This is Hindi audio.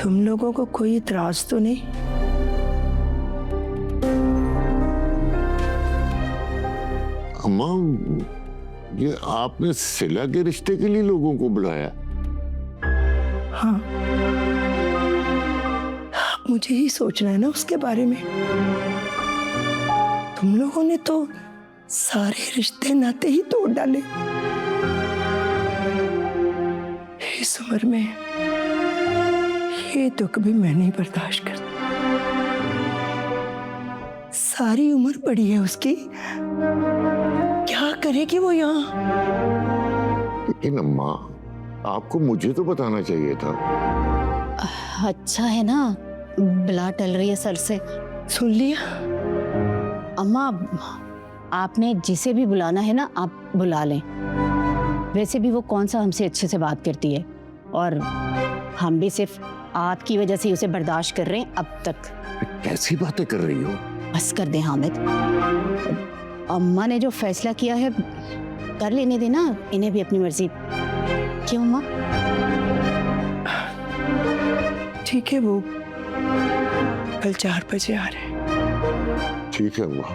तुम लोगों को कोई इतराज तो नहीं? अम्मा, ये आपने सिला के रिश्ते के लिए लोगों को बुलाया? हाँ, मुझे ही सोचना है ना उसके बारे में। तुम लोगों ने तो सारे रिश्ते नाते ही तोड़ डाले। इस उम्र में ये तो कभी मैं नहीं बर्दाश्त करता। सारी उम्र पड़ी है उसकी, क्या करेगी वो यहाँ? लेकिन अम्मा, आपको मुझे तो बताना चाहिए था। अच्छा है ना, बला टल रही है सर से। सुन लिया? अम्मा, आपने जिसे भी बुलाना है ना, आप बुला लें। वैसे भी वो कौन सा हमसे अच्छे से बात करती है, और हम भी सिर्फ आपकी वजह से उसे बर्दाश्त कर रहे हैं अब तक। कैसी बातें कर रही हो? बस कर दे हामिद, अम्मा ने जो फैसला किया है कर लेने देना, इन्हें भी अपनी मर्जी। क्यों अम्मा? ठीक है, वो कल 4 बजे आ रहे हैं। ठीक है अम्मा।